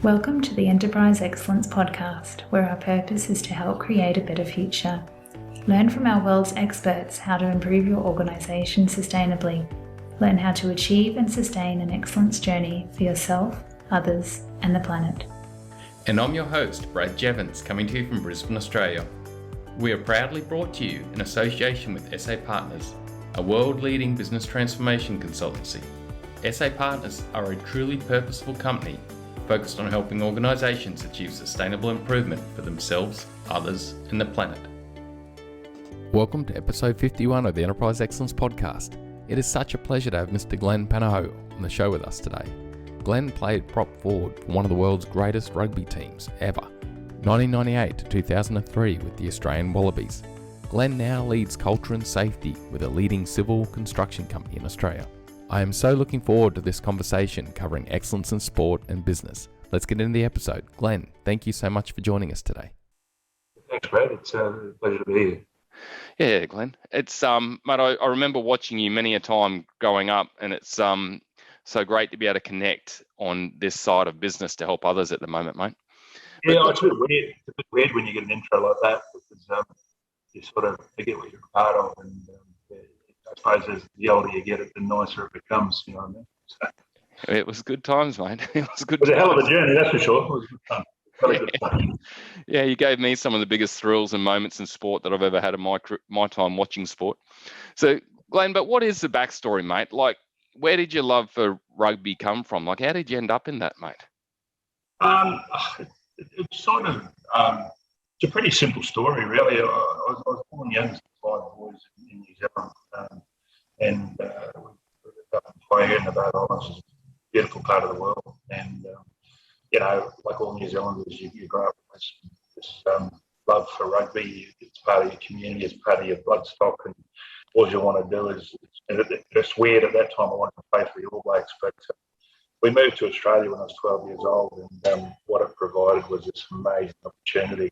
Welcome to the Enterprise Excellence Podcast, where our purpose is to help create a better future. Learn from our world's experts how to improve your organisation sustainably. Learn how to achieve and sustain an excellence journey for yourself, others, and the planet. And I'm your host, Brad Jevons, coming to you from Brisbane, Australia. We are proudly brought to you in association with SA Partners, a world-leading business transformation consultancy. SA Partners are a truly purposeful company focused on helping organisations achieve sustainable improvement for themselves, others, and the planet. Welcome to episode 51 of the Enterprise Excellence Podcast. It is such a pleasure to have Mr Glen Panoho on the show with us today. Glen played prop forward for one of the world's greatest rugby teams ever, 1998 to 2003 with the Australian Wallabies. Glen now leads culture and safety with a leading civil construction company in Australia. I am so looking forward to this conversation covering excellence in sport and business. Let's get into the episode. Glen, thank you so much for joining us today. Thanks, Brad. It's a pleasure to be here. Yeah, Glen. It's mate, I remember watching you many a time growing up, and it's so great to be able to connect on this side of business to help others at the moment, mate. Yeah, it's a bit weird. It's a bit weird when you get an intro like that because you sort of forget what you're a part of, and I suppose as the older you get, the nicer it becomes. You know what I mean? So, it was good times, mate. It was good. It was a hell of a journey, that's for sure. It was good fun. Really good fun. Yeah, you gave me some of the biggest thrills and moments in sport that I've ever had in my time watching sport. So, Glen, but what is the backstory, mate? Like, where did your love for rugby come from? Like, how did you end up in that, mate? It's sort of it's a pretty simple story, really. I was born young as 5 boys in New Zealand, and we lived up in Playa in the Bay Islands, which is a beautiful part of the world. And like all New Zealanders, you grow up with this love for rugby. It's part of your community, it's part of your bloodstock, and all you want to do is. It's weird at that time. I wanted to play for the All Blacks, but we moved to Australia when I was 12 years old, and what it provided was this amazing opportunity,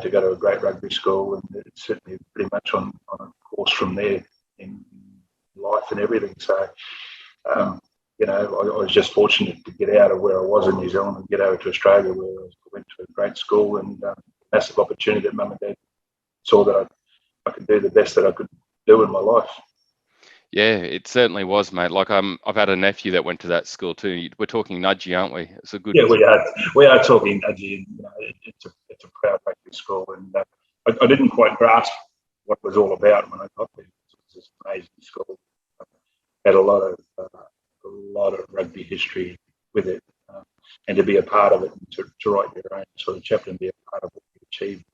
to go to a great rugby school, and it set me pretty much on a course from there in life and everything. So, I was just fortunate to get out of where I was in New Zealand and get over to Australia, where I went to a great school and massive opportunity that Mum and Dad saw that I could do the best that I could do in my life. Yeah, it certainly was, mate. Like I've had a nephew that went to that school too. We're talking Nudgee, aren't we? It's a good. Yeah, we are talking Nudgee, and it's a proud rugby school, and I didn't quite grasp what it was all about when I got there. It was this amazing school. Had a lot of rugby history with it, and to be a part of it, and to write your own sort of chapter and be a part of what you achieved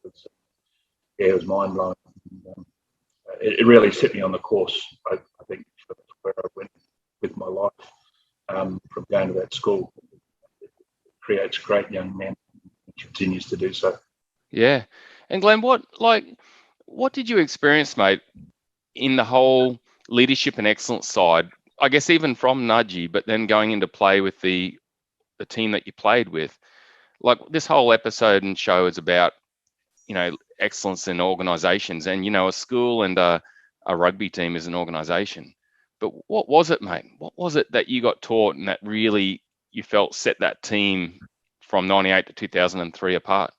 it was mind blowing. It really set me on the course, I think, for where I went with my life from going to that school. It creates great young men and continues to do so. Yeah. And Glen, what did you experience, mate, in the whole leadership and excellence side? I guess even from Nudgee, but then going into play with the team that you played with. Like this whole episode and show is about, excellence in organisations, and a school and a rugby team is an organisation. But what was it, mate? What was it that you got taught and that really you felt set that team from 98 to 2003 apart?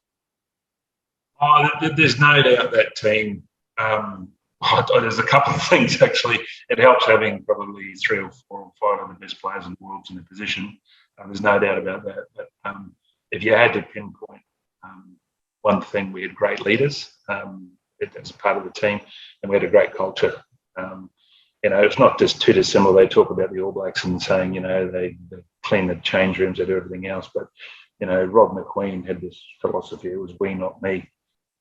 Oh, there's no doubt that team. There's a couple of things actually. It helps having probably 3 or 4 or 5 of the best players in the world in the position. There's no doubt about that. But if you had to pinpoint one thing, we had great leaders as part of the team, and we had a great culture. It's not just too dissimilar. They talk about the All Blacks and saying, they clean the change rooms, they do everything else. But, Rob McQueen had this philosophy. It was we, not me.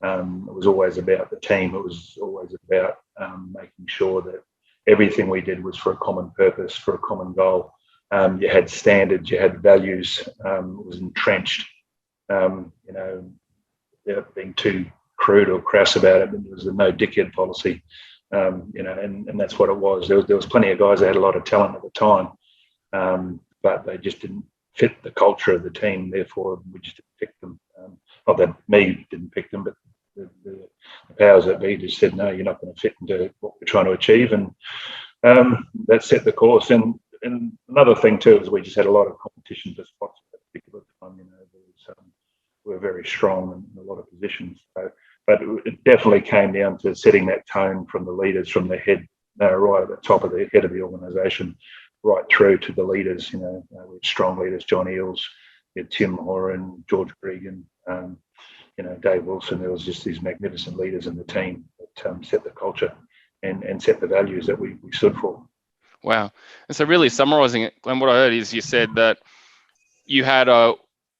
It was always about the team. It was always about making sure that everything we did was for a common purpose, for a common goal. You had standards, you had values. It was entrenched. Without being too crude or crass about it, there was a no dickhead policy, and that's what it was. There was plenty of guys that had a lot of talent at the time, but they just didn't fit the culture of the team. Therefore, we just didn't pick them. Not that me didn't pick them, but the powers that be just said, no, you're not going to fit into what we're trying to achieve, and that set the course. And another thing too is we just had a lot of competition for spots were very strong in a lot of positions. So, but it definitely came down to setting that tone from the leaders, from the head, right at the top of the head of the organisation, right through to the leaders. We had strong leaders: John Eales, Tim Horan, George Gregan, Dave Wilson. There was just these magnificent leaders in the team that set the culture and set the values that we stood for. Wow. And so really summarising it, Glenn, what I heard is you said that you had a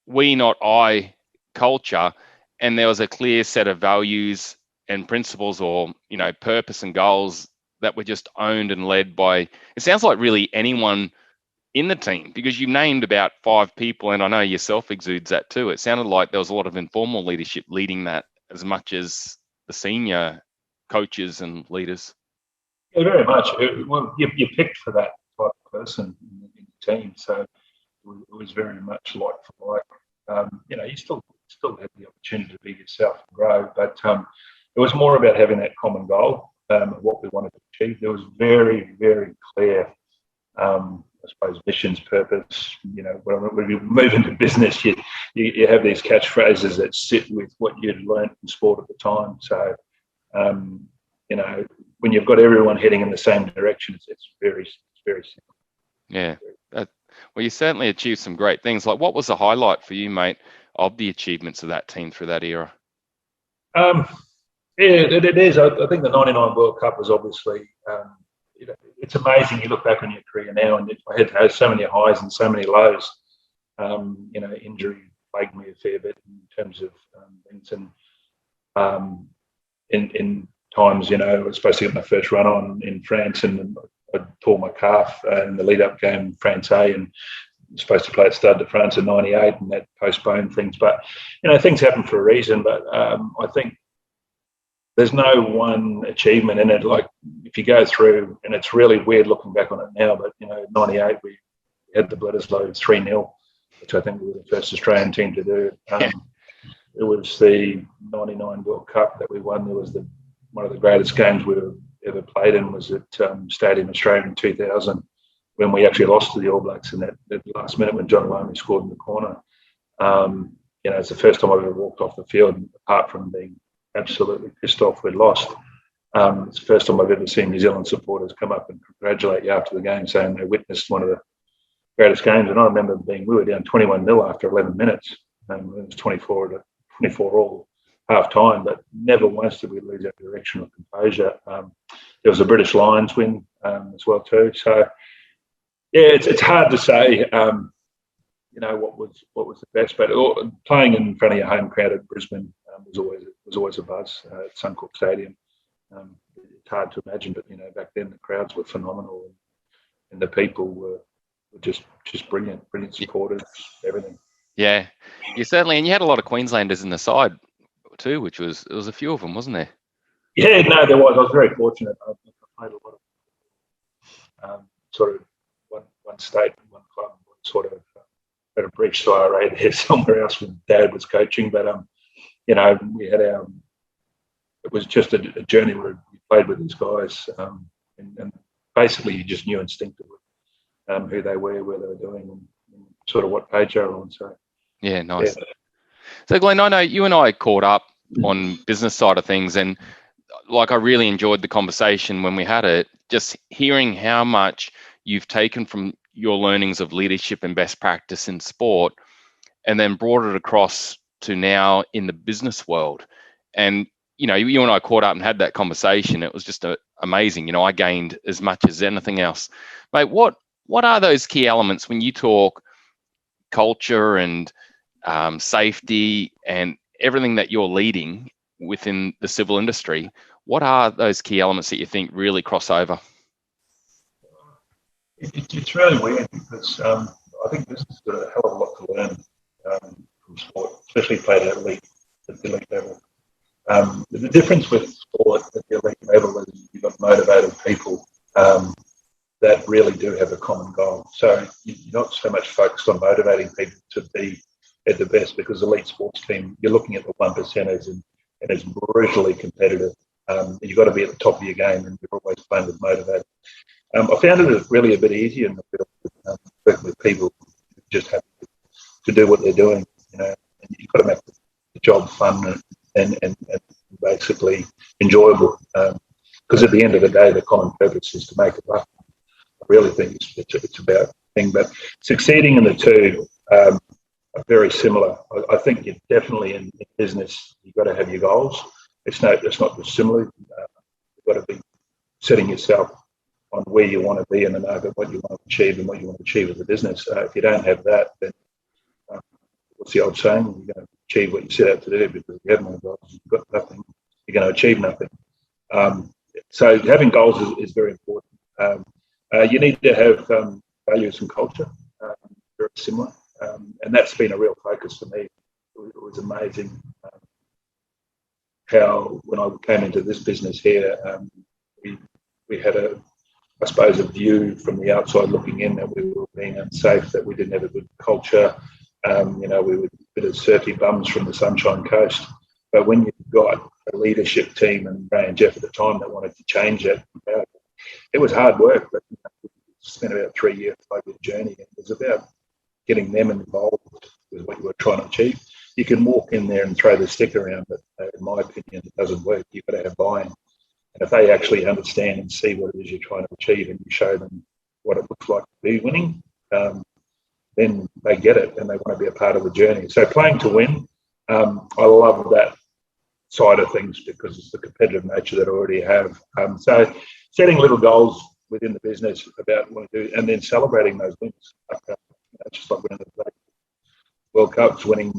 we, not I culture, and there was a clear set of values and principles, or, purpose and goals that were just owned and led by, it sounds like really anyone in the team, because you named about 5 people, and I know yourself exudes that too. It sounded like there was a lot of informal leadership leading that as much as the senior coaches and leaders. Yeah, very much. Well, you picked for that type of person in the team, so it was very much like for like. You still have the opportunity to be yourself and grow, but it was more about having that common goal of what we wanted to achieve. There was very, very clear, I suppose, missions, purpose. When you move into business, you have these catchphrases that sit with what you'd learned in sport at the time. So, when you've got everyone heading in the same direction, it's very simple. Yeah. Well, you certainly achieved some great things. Like, what was the highlight for you, mate, of the achievements of that team through that era? It is. I think the '99 World Cup was obviously, it's amazing. You look back on your career now, and I had so many highs and so many lows. Injury plagued me a fair bit in terms of things, and in times, I was supposed to get my first run on in France, and I tore my calf in the lead-up game, France A, and supposed to play at Stade de France in '98, and that postponed things. But things happen for a reason. But I think there's no one achievement in it. Like, if you go through, and it's really weird looking back on it now, but '98 we had the Bledisloe 3-0, which I think we were the first Australian team to do. It was the '99 World Cup that we won. There was one of the greatest games we ever played in was at Stadium Australia in 2000, when we actually lost to the All Blacks in that last minute when John Lomy scored in the corner. It's the first time I've ever walked off the field, apart from being absolutely pissed off we'd lost. It's the first time I've ever seen New Zealand supporters come up and congratulate you after the game, saying they witnessed one of the greatest games. And I remember we were down 21-0 after 11 minutes, and it was 24 all half time, but never once did we lose our direction or composure. There was a British Lions win as well too. So yeah, it's hard to say what was the best, but playing in front of your home crowd at Brisbane was always a buzz at Suncorp Stadium. It's hard to imagine, but back then the crowds were phenomenal, and the people were just brilliant supporters, everything. Yeah, you certainly, and you had a lot of Queenslanders in the side too, which was a few of them, wasn't there? Yeah, no, there was. I was very fortunate. I played a lot of sort of one state, one club, sort of at a brief soiree there somewhere else when Dad was coaching. But we had it was just a journey where we played with these guys, and basically you just knew instinctively who they were, where they were doing, and sort of what page they were on. So yeah, nice. Yeah. So Glenn, I know you and I caught up on business side of things, and I really enjoyed the conversation when we had it, just hearing how much you've taken from your learnings of leadership and best practice in sport and then brought it across to now in the business world. And, you and I caught up and had that conversation. It was just amazing. I gained as much as anything else. Mate, what are those key elements when you talk culture and safety and everything that you're leading within the civil industry? What are those key elements that you think really cross over? It's really weird because I think this has got a hell of a lot to learn from sport, especially played at the elite level. The difference with sport at the elite level is you've got motivated people that really do have a common goal. So you're not so much focused on motivating people to be at the best, because elite sports team, you're looking at the 1%ers and it's brutally competitive. You've got to be at the top of your game, and you're always playing with motivated. I found it really a bit easier in the field, working with people who just have to do what they're doing, and you've got to make job fun and basically enjoyable. Because at the end of the day, the common purpose is to make a buck. I really think it's about thing, but succeeding in the two are very similar. I think you're definitely in business. You've got to have your goals. It's not dissimilar. You've got to be setting yourself on where you want to be in the market, what you want to achieve, and what you want to achieve as a business. If you don't have that, then what's the old saying? You're going to achieve what you set out to do, because if you have no goals, you've got nothing. You're going to achieve nothing. So having goals is very important. You need to have values and culture, very similar, and that's been a real focus for me. It was amazing how when I came into this business here, we had I suppose a view from the outside looking in that we were being unsafe, that we didn't have a good culture. We were a bit of surfy bums from the Sunshine Coast. But when you've got a leadership team, and Ray and Jeff at the time, that wanted to change it, it was hard work, but we spent about 3 years, 5-year journey. And it was about getting them involved with what you were trying to achieve. You can walk in there and throw the stick around, but in my opinion, it doesn't work. You've got to have buy-in. And if they actually understand and see what it is you're trying to achieve, and you show them what it looks like to be winning, then they get it and they want to be a part of the journey. So playing to win, I love that side of things, because it's the competitive nature that I already have. So setting little goals within the business about what to do, and then celebrating those wins, just like winning the World Cups, winning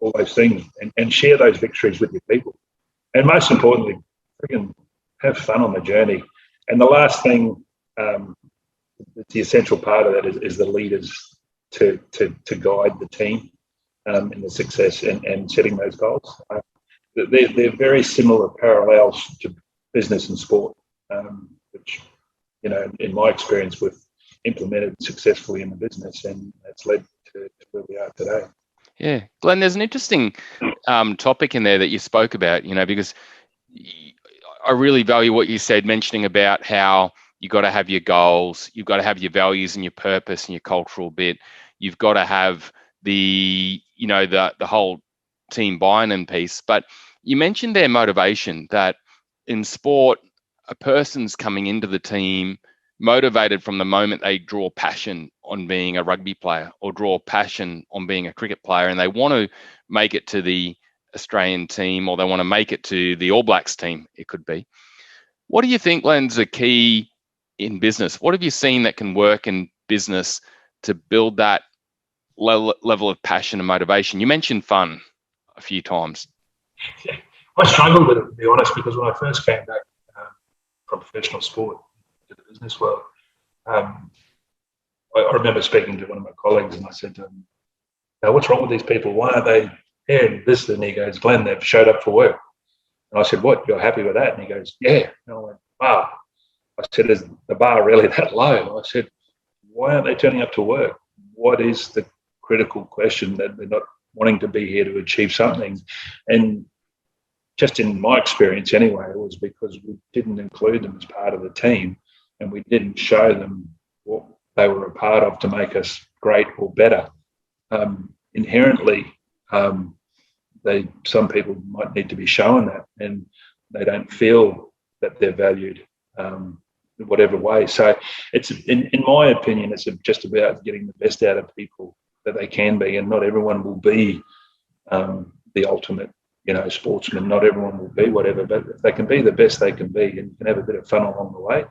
all those things, and share those victories with your people. And most importantly, freaking have fun on the journey. And the last thing, the essential part of that is the leaders to guide the team in the success and setting those goals. They're very similar parallels to business and sport, which, in my experience, we've implemented successfully in the business, and that's led to where we are today. Yeah, Glenn, there's an interesting topic in there that you spoke about, because I really value what you said, mentioning about how you got to have your goals, you've got to have your values and your purpose and your cultural bit. You've got to have the whole team buy-in piece. But you mentioned their motivation, that in sport, a person's coming into the team motivated from the moment they draw passion on being a rugby player or draw passion on being a cricket player, and they want to make it to the Australian team, or they want to make it to the All Blacks team, it could be. What do you think, Len's, a key in business? What have you seen that can work in business to build that level of passion and motivation? You mentioned fun a few times. Yeah. I struggled with it, to be honest, because when I first came back from professional sport to the business world, I remember speaking to one of my colleagues, and I said to him, what's wrong with these people? Why aren't they here? This, and he goes, Glenn, they've showed up for work. And I said, what, you're happy with that? And he goes, yeah. And I went, wow. I said, is the bar really that low? I said, why aren't they turning up to work? What is the critical question that they're not wanting to be here to achieve something? And just in my experience anyway, it was because we didn't include them as part of the team, and we didn't show them what they were a part of to make us great or better. Inherently, some people might need to be shown that, and they don't feel that they're valued in whatever way. So it's, in my opinion, it's just about getting the best out of people that they can be, and not everyone will be the ultimate, sportsman. Not everyone will be whatever, but if they can be the best they can be, and you can have a bit of fun along the way,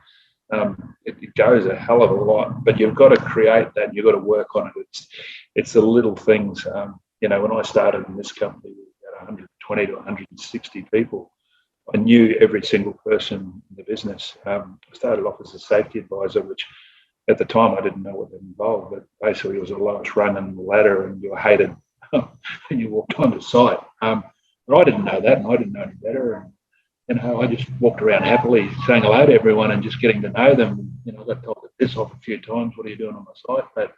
it goes a hell of a lot. But you've got to create that. You've got to work on it. It's the little things. When I started in this company, we had 120 to 160 people. I knew every single person in the business. I started off as a safety advisor, which at the time I didn't know what that involved, but basically it was the lowest rung in the ladder, and you were hated when you walked onto site. But I didn't know that, and I didn't know any better. And I just walked around happily saying hello to everyone and just getting to know them. I got told to piss off a few times. What are you doing on my site? But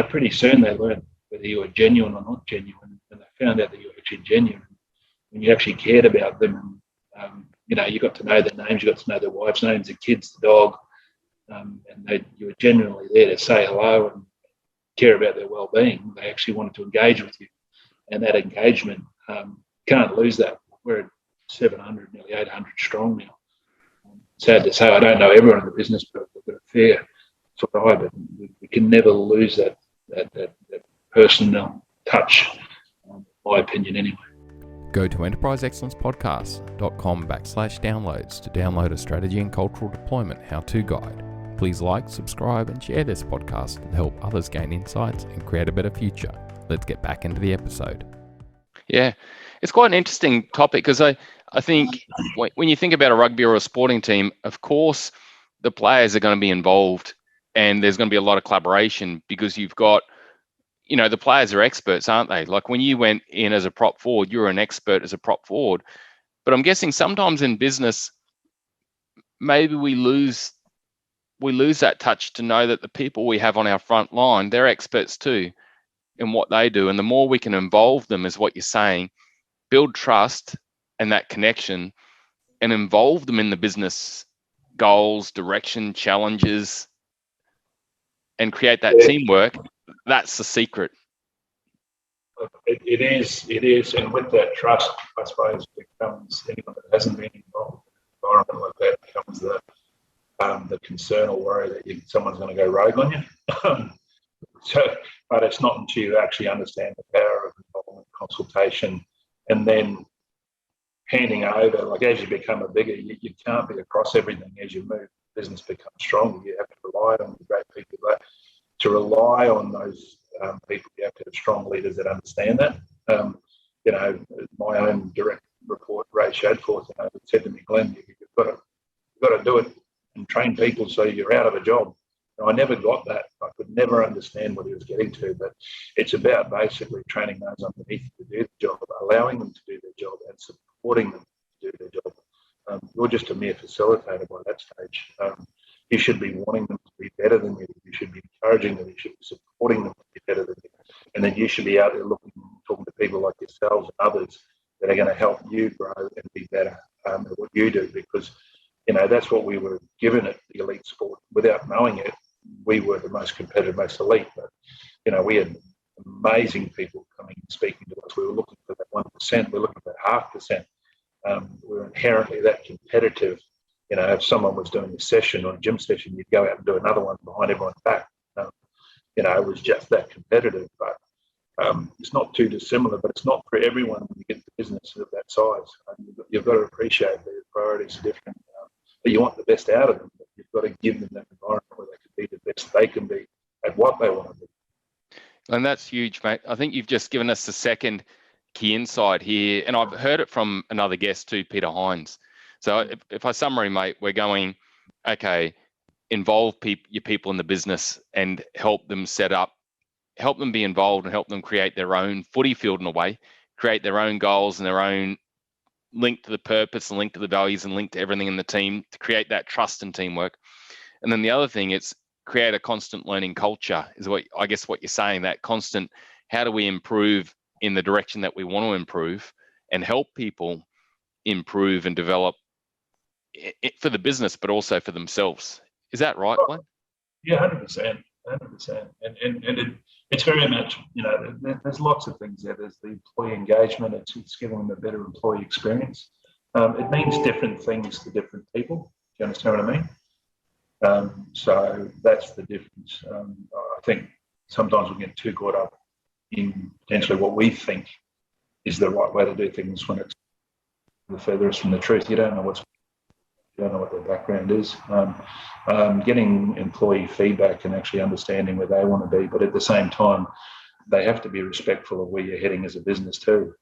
pretty soon they learned whether you were genuine or not genuine, and they found out that you were actually genuine when you actually cared about them. You got to know their names, you got to know their wives' names, the kids, the dog, and you were genuinely there to say hello and care about their well-being. They actually wanted to engage with you, and that engagement Can't lose that. We're at 700, nearly 800 strong now. Sad to say, I don't know everyone in the business, but we've got a fair fry, but we can never lose that personal touch, in my opinion anyway. Go to enterpriseexcellencepodcast.com/downloads to download a strategy and cultural deployment how-to guide. Please like, subscribe and share this podcast to help others gain insights and create a better future. Let's get back into the episode. Yeah, it's quite an interesting topic because I think when you think about a rugby or a sporting team, of course, the players are going to be involved and there's going to be a lot of collaboration because you've got, the players are experts, aren't they? Like when you went in as a prop forward, you were an expert as a prop forward. But I'm guessing sometimes in business, maybe we lose that touch to know that the people we have on our front line, they're experts too in what they do. And the more we can involve them, is what you're saying, build trust and that connection and involve them in the business goals, direction, challenges, and create that teamwork. That's the secret. It is. And with that trust, I suppose, becomes anyone that hasn't been involved in an environment like that becomes the concern or worry that someone's going to go rogue on you. But it's not until you actually understand the power of involvement, consultation, and then handing over. Like as you become a bigger, you can't be across everything as you move. Business becomes stronger. You have to rely on the great people. But to rely on those people, you have to have strong leaders that understand that. My own direct report, Ray Shadforth, said to me, Glenn, you've got to do it and train people so you're out of a job. And I never got that. I could never understand what he was getting to, but it's about basically training those underneath to do the job, allowing them to do their job and supporting them to do their job. You're just a mere facilitator by that stage. You should be wanting them to be better than you. You should be encouraging them. You should be supporting them to be better than you. And then you should be out there talking to people like yourselves and others that are going to help you grow and be better at what you do, because that's what we were given at the elite sport. Without knowing it, we were the most competitive, most elite. But, we had amazing people coming and speaking to us. We were looking for that 1%. We were looking for that 0.5%. We were inherently that competitive. If someone was doing a session or a gym session, you'd go out and do another one behind everyone's back. It was just that competitive. But it's not too dissimilar, but it's not for everyone when you get to business of that size. You've got to appreciate their priorities are different. But you want the best out of them. But you've got to give them that environment where they can be the best they can be at what they want to be. And that's huge, mate. I think you've just given us the second key insight here. And I've heard it from another guest too, Peter Hines. So if I summary, mate, we're going, okay, involve your people in the business and help them set up, help them be involved and help them create their own footy field in a way, create their own goals and their own link to the purpose and link to the values and link to everything in the team to create that trust and teamwork. And then the other thing, it's create a constant learning culture is what you're saying, that constant, how do we improve in the direction that we want to improve and help people improve and develop it for the business, but also for themselves. Is that right, Glenn? Yeah, 100%. And it's very much, there's lots of things there. There's the employee engagement. It's giving them a better employee experience. It means different things to different people. Do you understand what I mean? So that's the difference. I think sometimes we get too caught up in potentially what we think is the right way to do things when it's the furthest from the truth. You don't know what their background is. Getting employee feedback and actually understanding where they want to be, but at the same time, they have to be respectful of where you're heading as a business too.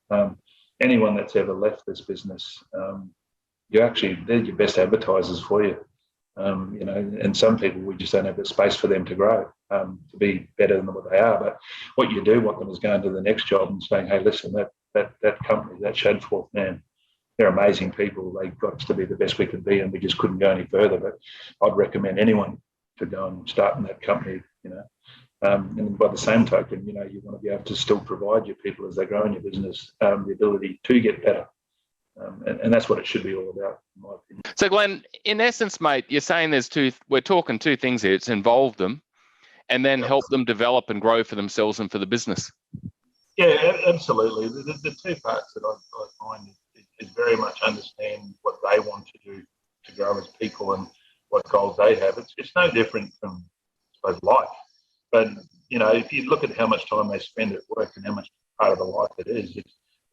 Anyone that's ever left this business, they're your best advertisers for you. And some people, we just don't have the space for them to grow, to be better than what they are. But what you do want them is going to the next job and saying, hey, listen, that company, that Shadforth, man, they're amazing people. They got us to be the best we could be, and we just couldn't go any further. But I'd recommend anyone to go and start in that company, And by the same token, you want to be able to still provide your people as they grow in your business, the ability to get better. And that's what it should be all about, in my opinion. So, Glenn, in essence, mate, you're saying we're talking two things here. It's involve them and then help them develop and grow for themselves and for the business. Yeah, absolutely. The two parts that I find is very much understand what they want to do to grow as people and what goals they have. It's no different from, I suppose, life. But, if you look at how much time they spend at work and how much part of the life it is,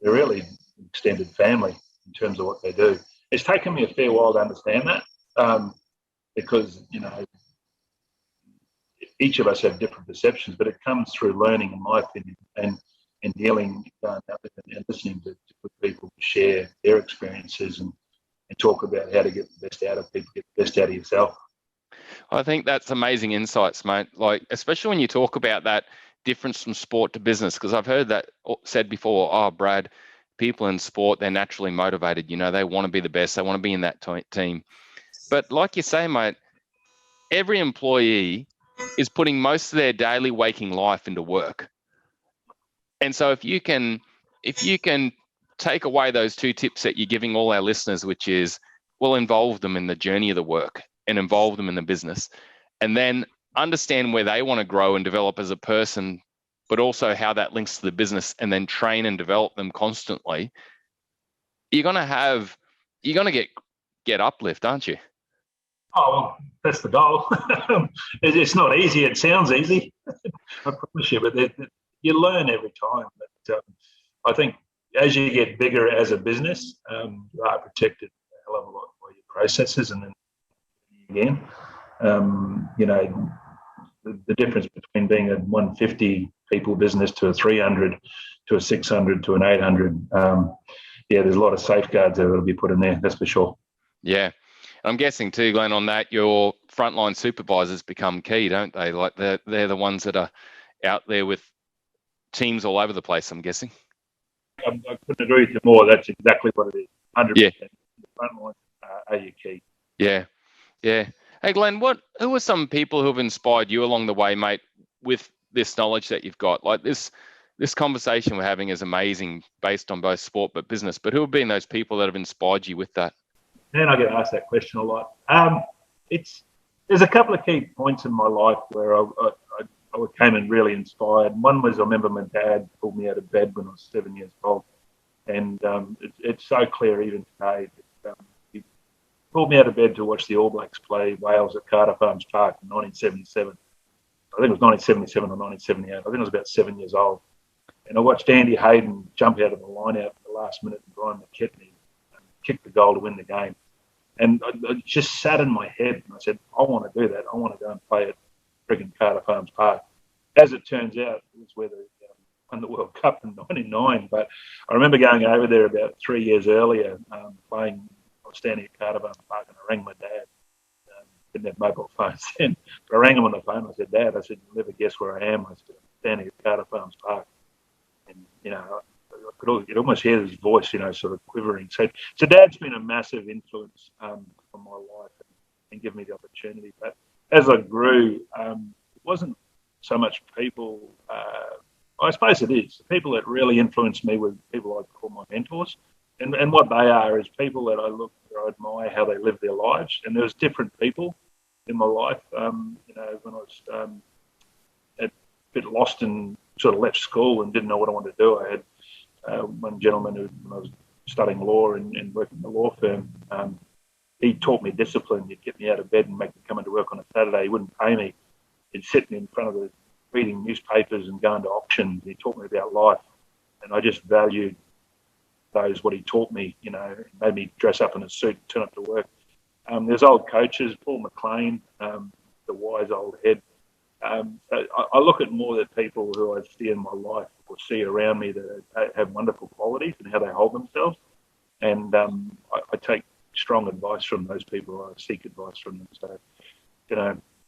they're really extended family in terms of what they do. It's taken me a fair while to understand that because, each of us have different perceptions, but it comes through learning, in my opinion, and dealing and listening to good people share their experiences and talk about how to get the best out of people, get the best out of yourself. I think that's amazing insights, mate. Like, especially when you talk about that difference from sport to business, because I've heard that said before, oh, Brad, people in sport, they're naturally motivated. They want to be the best. They want to be in that team. But like you say, mate, every employee is putting most of their daily waking life into work. And so if you can take away those two tips that you're giving all our listeners, which is, well, involve them in the journey of the work and involve them in the business, and then understand where they want to grow and develop as a person, but also how that links to the business, and then train and develop them constantly, you're going to get uplift, aren't you? Oh, well, that's the goal. It's not easy. It sounds easy, I promise you, but you learn every time. But I think as you get bigger as a business, you are protected a hell of a lot by your processes. And then again, the difference between being a 150 people business to a 300 to a 600 to an 800, there's a lot of safeguards that will be put in there, that's for sure. Yeah. I'm guessing too, Glenn, on that, your frontline supervisors become key, don't they? Like they're the ones that are out there with teams all over the place, I'm guessing. I couldn't agree with you more. That's exactly what it is. 100%. Yeah. The frontline are your key. Yeah. Yeah. Hey, Glenn, who are some people who have inspired you along the way, mate, with this knowledge that you've got? Like this conversation we're having is amazing based on both sport but business. But who have been those people that have inspired you with that? Man, I get asked that question a lot. There's a couple of key points in my life where I came in really inspired. One was, I remember my dad pulled me out of bed when I was 7 years old, and it's so clear even today. He pulled me out of bed to watch the All Blacks play Wales at Carter Farms Park in 1977. I think it was 1977 or 1978. I think I was about 7 years old, and I watched Andy Hayden jump out of the line out at the last minute, and Brian McKechnie kicked the goal to win the game. And I just sat in my head and I said, I want to do that. I want to go and play at friggin' Carter Farms Park. As it turns out, it was where they won the World Cup in '99. But I remember going over there about 3 years earlier, playing. I was standing at Carter Farms Park and I rang my dad. Didn't have mobile phones then. But I rang him on the phone. I said, Dad, I said, you'll never guess where I am. I said, I'm standing at Carter Farms Park. And, I could almost hear his voice, sort of quivering. So Dad's been a massive influence on my life and given me the opportunity. But as I grew, it wasn't so much people. I suppose it is. The people that really influenced me were people I call my mentors. And what they are is people that I look at, I admire how they live their lives. And there's different people in my life. When I was a bit lost and sort of left school and didn't know what I wanted to do, I had one gentleman who, when I was studying law and working in the law firm, he taught me discipline. He'd get me out of bed and make me come into work on a Saturday. He wouldn't pay me. He'd sit me in front of the reading newspapers and going to auctions. He taught me about life, and I just valued what he taught me. Made me dress up in a suit and turn up to work. There's old coaches, Paul McLean, the wise old head. I look at more the people who I see in my life or see around me that have wonderful qualities and how they hold themselves. And I take strong advice from those people. I seek advice from them. So,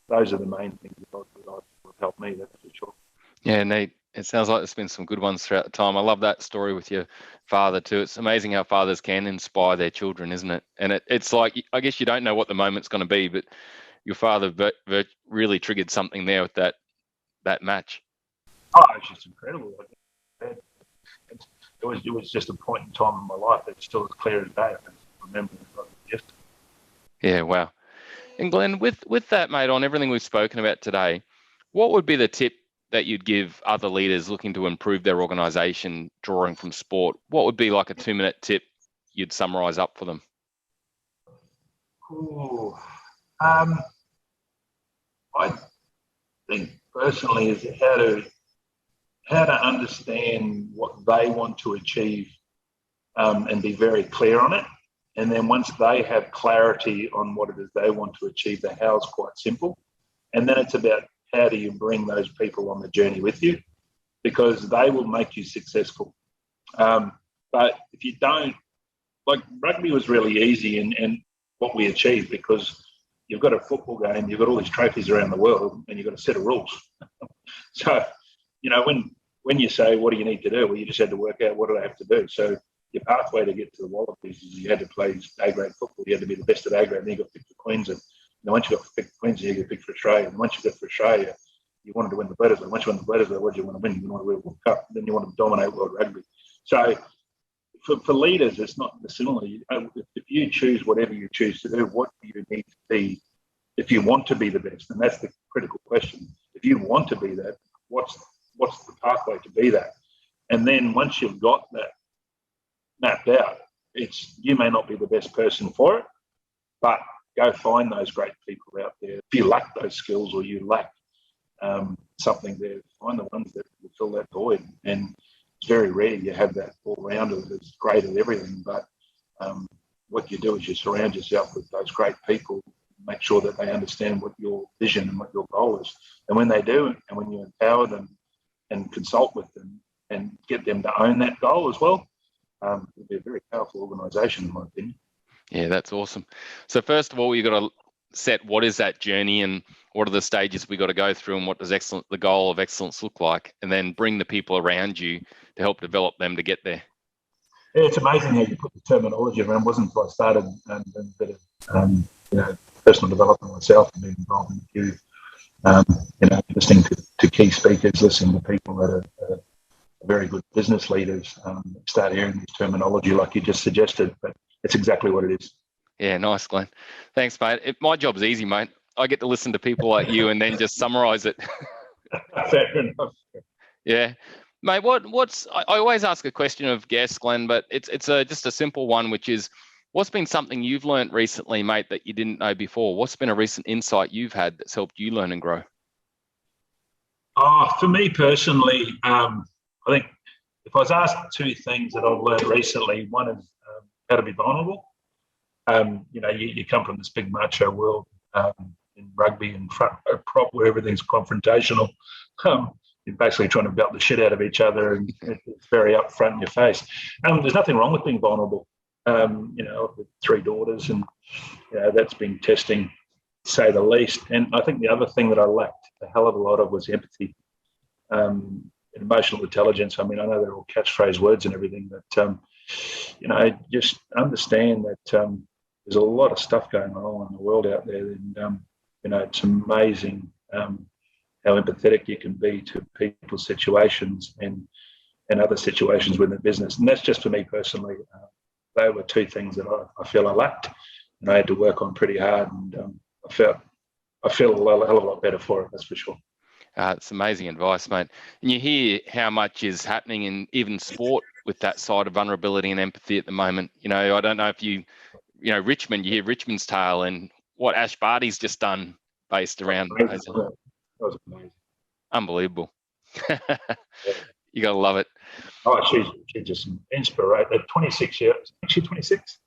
those are the main things that have helped me, that's for sure. Yeah, Nate, it sounds like there's been some good ones throughout the time. I love that story with your father too. It's amazing how fathers can inspire their children, isn't it? And it's like, I guess you don't know what the moment's going to be, but your father really triggered something there with that match. Oh, it's just incredible. It was just a point in time in my life that's still as clear as day. I can remember it like yesterday. Yeah, wow. And Glenn, with that, mate, on everything we've spoken about today, what would be the tip that you'd give other leaders looking to improve their organisation, drawing from sport? What would be like a 2-minute tip you'd summarise up for them? Ooh, I think personally is how to understand what they want to achieve, and be very clear on it. And then once they have clarity on what it is they want to achieve, the how is quite simple. And then it's about how do you bring those people on the journey with you, because they will make you successful. But if you don't, like rugby was really easy and what we achieved, because you've got a football game, you've got all these trophies around the world, and you've got a set of rules. So, when you say, what do you need to do? Well, you just had to work out, what do I have to do? So your pathway to get to the Wallabies is you had to play A-grade football. You had to be the best at A-grade, and then you got picked for Queensland. And once you got picked for Queensland, you got picked for Australia. And once you got for Australia, you wanted to win the Bledisloe. Once you won the Bledisloe, what do you want to win? You want to win the World Cup. Then you want to dominate World Rugby. So for leaders, it's not dissimilar. If you choose whatever you choose to do, what do you need to be if you want to be the best? And that's the critical question. If you want to be that, what's the pathway to be that? And then once you've got that mapped out, you may not be the best person for it, but go find those great people out there. If you lack those skills or you lack something there, find the ones that will fill that void. And it's very rare you have that all-rounder that's great at everything, but what you do is you surround yourself with those great people, make sure that they understand what your vision and what your goal is. And when they do, and when you empower them and consult with them and get them to own that goal as well, it'll be a very powerful organisation, in my opinion. Yeah, that's awesome. So first of all, you've got to set what is that journey and what are the stages we got to go through and what does the goal of excellence look like, and then bring the people around you to help develop them to get there. Yeah, it's amazing how you put the terminology around. It wasn't until I started doing a bit of personal development myself and being involved in the queue, listening to key speakers, listening to people that are very good business leaders, start hearing this terminology like you just suggested, but it's exactly what it is. Yeah, nice, Glenn. Thanks, mate. My job's easy, mate. I get to listen to people like you and then just summarise it. Fair enough. Yeah. Mate, I always ask a question of guests, Glenn, but it's just a simple one, which is, what's been something you've learned recently, mate, that you didn't know before? What's been a recent insight you've had that's helped you learn and grow? For me personally, I think if I was asked two things that I've learned recently, one is how to be vulnerable. You come from this big macho world in rugby and prop where everything's confrontational. You're basically trying to belt the shit out of each other, and it's very upfront in your face. There's nothing wrong with being vulnerable. With 3 daughters, and that's been testing, to say the least. And I think the other thing that I lacked a hell of a lot of was empathy, and emotional intelligence. I mean, I know they're all catchphrase words and everything, but just understand that there's a lot of stuff going on in the world out there, and it's amazing how empathetic you can be to people's situations and other situations within the business. And that's just for me personally. They were 2 things that I feel I lacked, and I had to work on pretty hard. And I feel a hell of a lot better for it. That's for sure. It's amazing advice, mate. And you hear how much is happening in even sport with that side of vulnerability and empathy at the moment. I don't know if Richmond. You hear Richmond's tale and what Ash Barty's just done based around. That was amazing. Unbelievable. You gotta love it. Oh, she's just an inspiration. At 26 years, is she 26?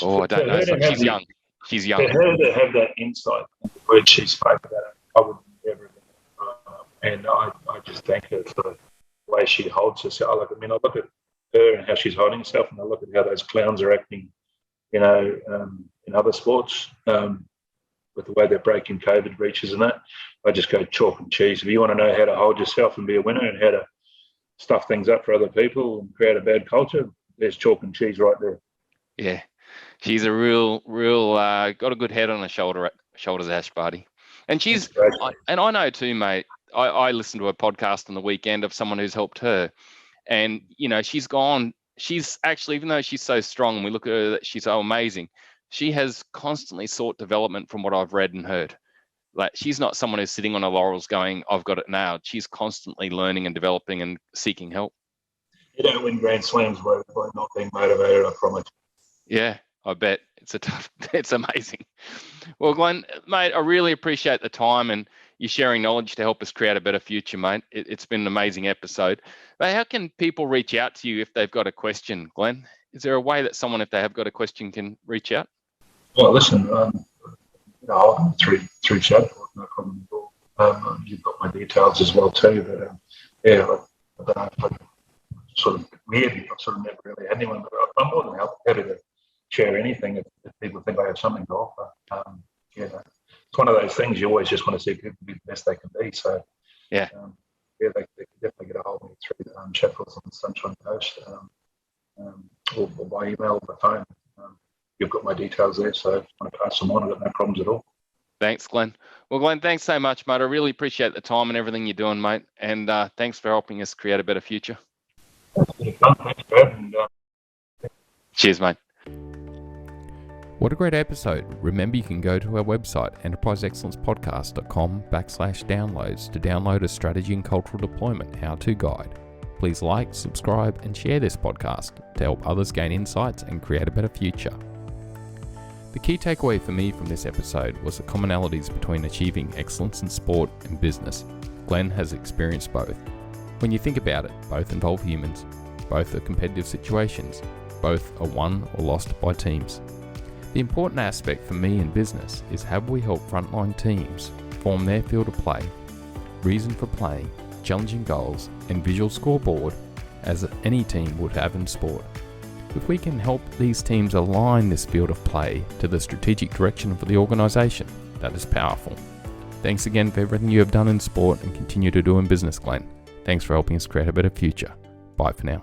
Oh, I don't know. She's young. She's young. For her to have that insight, the words she spoke about it, I would never. And I just thank her for the way she holds herself. I look at her and how she's holding herself, and I look at how those clowns are acting, in other sports, with the way they're breaking COVID breaches and that. I just go chalk and cheese. If you want to know how to hold yourself and be a winner and how to stuff things up for other people and create a bad culture, there's chalk and cheese right there. Yeah, she's a real got a good head on her shoulders, Ash Barty. And I know too, mate. I listened to a podcast on the weekend of someone who's helped her, and she's actually, even though she's so strong and we look at her, she's so amazing, she has constantly sought development from what I've read and heard. Like, she's not someone who's sitting on her laurels going, I've got it now. She's constantly learning and developing and seeking help. You don't win Grand Slams by not being motivated, I promise. Yeah, I bet. It's amazing. Well, Glen, mate, I really appreciate the time and you sharing knowledge to help us create a better future, mate. It's been an amazing episode. But how can people reach out to you if they've got a question, Glen? Is there a way that someone, if they have got a question, can reach out? Well, listen, I'll through chat, no problem at all. You've got my details as well too, but I don't know if I sort of weird. I've sort of never really had anyone, but I'm more than happy to share anything if people think I have something to offer. It's one of those things you always just want to see people be the best they can be. So yeah, they can definitely get a hold of me through Sheffield's on the Sunshine Coast, or by email or by phone. You've got my details there, so if you want to pass them on, I've got no problems at all. Thanks, Glen. Well, Glen, thanks so much, mate. I really appreciate the time and everything you're doing, mate. And thanks for helping us create a better future. It's been fun. Thanks, Brad. And, cheers, mate. What a great episode. Remember, you can go to our website, enterpriseexcellencepodcast.com/downloads to download a strategy and cultural deployment how-to guide. Please like, subscribe, and share this podcast to help others gain insights and create a better future. The key takeaway for me from this episode was the commonalities between achieving excellence in sport and business. Glen has experienced both. When you think about it, both involve humans, both are competitive situations, both are won or lost by teams. The important aspect for me in business is how we help frontline teams form their field of play, reason for playing, challenging goals, and visual scoreboard as any team would have in sport. If we can help these teams align this field of play to the strategic direction for the organisation, that is powerful. Thanks again for everything you have done in sport and continue to do in business, Glen. Thanks for helping us create a better future. Bye for now.